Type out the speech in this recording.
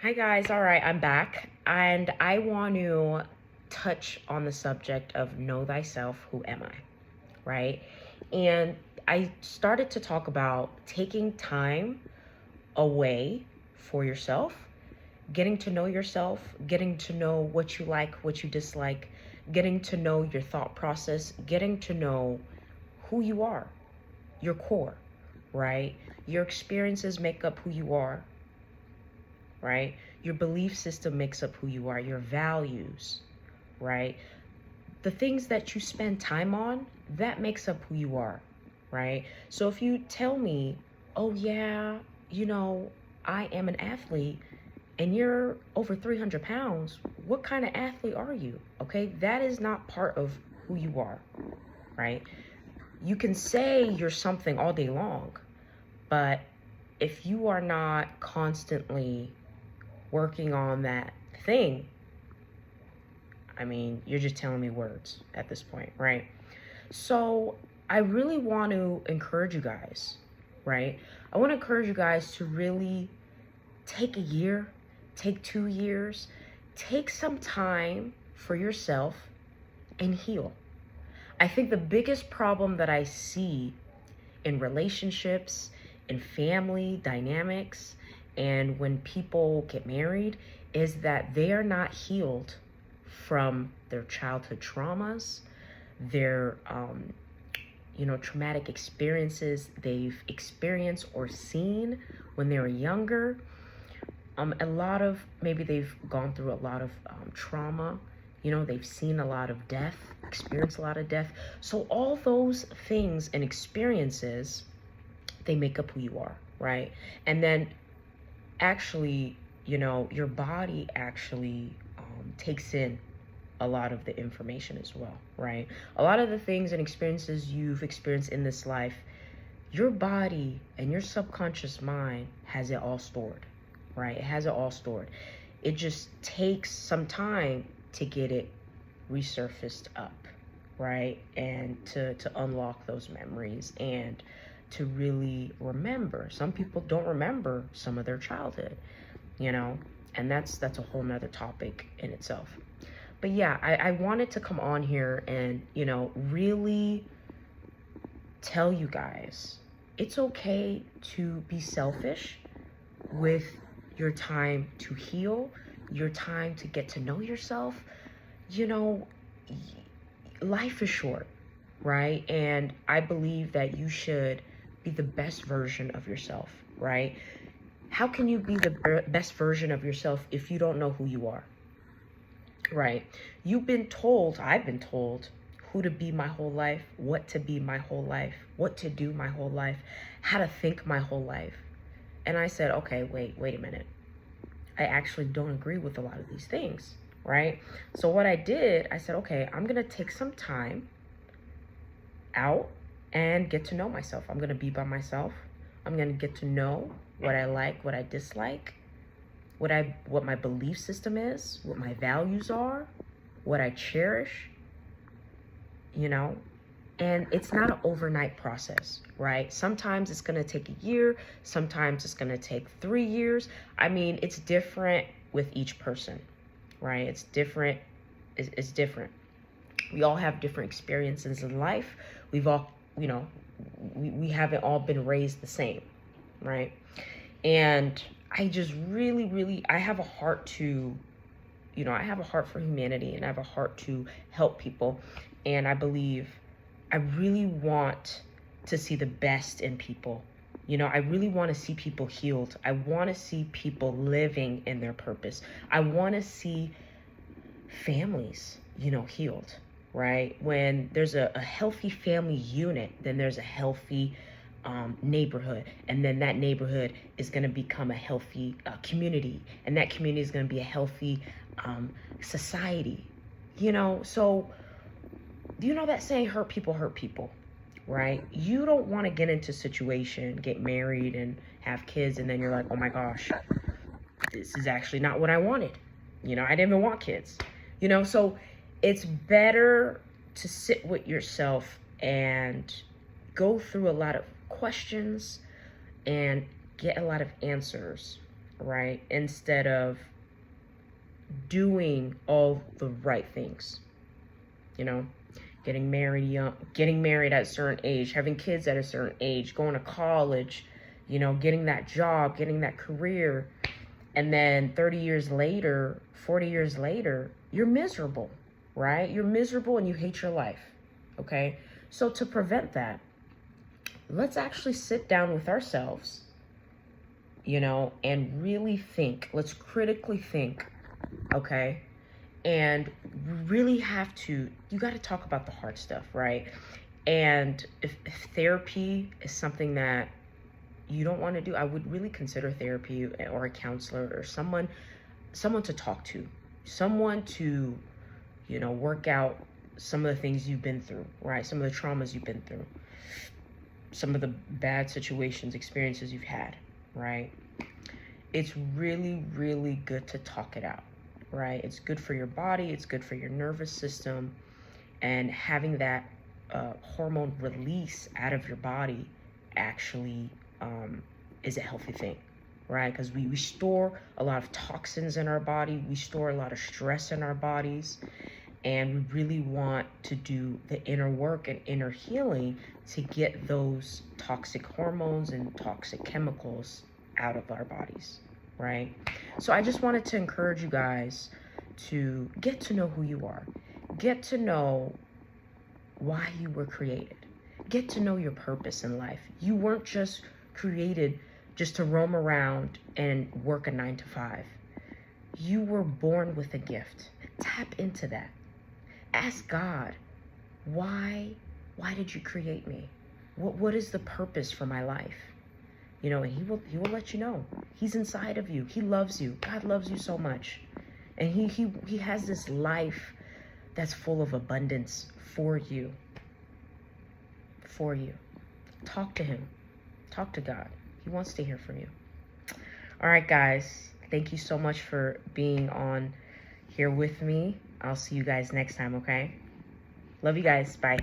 Hi guys, all right, I'm back and I want to touch on the subject of know thyself, who am I, right? And I started to talk about taking time away for yourself, getting to know yourself, getting to know what you like, what you dislike, getting to know your thought process, getting to know who you are, your core, right? Your experiences make up who you are, right? Your belief system makes up who you are, your values, right? The things that you spend time on, that makes up who you are, right? So if you tell me, oh yeah, you know, I am an athlete and you're over 300 pounds, what kind of athlete are you? Okay, that is not part of who you are, right? You can say you're something all day long, but if you are not constantly working on that thing, I mean, you're just telling me words at this point, right? So I really want to encourage you guys, right? I want to encourage you guys to really take a year, take 2 years, take some time for yourself and heal. I think the biggest problem that I see in relationships, in family dynamics, and when people get married is that they are not healed from their childhood traumas, their traumatic experiences they've experienced or seen when they were younger. A lot of maybe they've gone through a lot of trauma. They've seen a lot of death, experienced a lot of death. So all those things and experiences, they make up who you are, right? And then actually, your body actually takes in a lot of the information as well, right? A lot of the things and experiences you've experienced in this life, your body and your subconscious mind has it all stored, right? It has it all stored. It just takes some time to get it resurfaced up, right? And to unlock those memories and to really remember. Some people don't remember some of their childhood, and that's a whole nother topic in itself. But yeah, I wanted to come on here and, really tell you guys it's okay to be selfish with your time to heal, your time to get to know yourself. You know, life is short, right? And I believe that you should be the best version of yourself, right? How can you be the best version of yourself if you don't know who you are, right? I've been told who to be my whole life, what to be my whole life, what to do my whole life, how to think my whole life. And I said, okay, wait a minute. I actually don't agree with a lot of these things, right? So what I did, I said, okay, I'm going to take some time out and get to know myself. I'm going to be by myself. I'm going to get to know what I like, what I dislike, what my belief system is, what my values are, what I cherish, and it's not an overnight process, right? Sometimes it's going to take a year, sometimes it's going to take 3 years. I mean, it's different with each person, right? It's different. It's different. We all have different experiences in life. We've all, we haven't all been raised the same, right? And I just really, I have a heart to, I have a heart for humanity and I have a heart to help people. And I believe I really want to see the best in people. I really want to see people healed. I want to see people living in their purpose. I want to see families, healed, right? When there's a healthy family unit, then there's a healthy neighborhood, and then that neighborhood is going to become a healthy community, and that community is going to be a healthy society. So that saying, hurt people, right? You don't want to get into a situation, get married and have kids, and then you're like, oh my gosh, this is actually not what I wanted. I didn't even want kids. So it's better to sit with yourself and go through a lot of questions and get a lot of answers, right? Instead of doing all the right things, you know, getting married young, getting married at a certain age, having kids at a certain age, going to college, you know, getting that job, getting that career. And then 30 years later, 40 years later, you're miserable, right? You're miserable and you hate your life, okay? So to prevent that, let's actually sit down with ourselves, you know, and really think. Let's critically think, okay? And really have to, you got to talk about the hard stuff, right? And if therapy is something that you don't want to do, I would really consider therapy or a counselor or someone to talk to, someone to, you know, work out some of the things you've been through, right? Some of the traumas you've been through, some of the bad situations, experiences you've had, right? It's really, really good to talk it out, right? It's good for your body. It's good for your nervous system. And having that hormone release out of your body actually is a healthy thing, right? Because we store a lot of toxins in our body. We store a lot of stress in our bodies. And we really want to do the inner work and inner healing to get those toxic hormones and toxic chemicals out of our bodies, right? So I just wanted to encourage you guys to get to know who you are. Get to know why you were created. Get to know your purpose in life. You weren't just created just to roam around and work a 9 to 5. You were born with a gift. Tap into that. Ask God, why did you create me? What is the purpose for my life? You know, and he will let you know. He's inside of you. He loves you. God loves you so much. And he has this life that's full of abundance for you. For you. Talk to him. Talk to God. He wants to hear from you. All right, guys. Thank you so much for being on here with me. I'll see you guys next time, okay? Love you guys. Bye.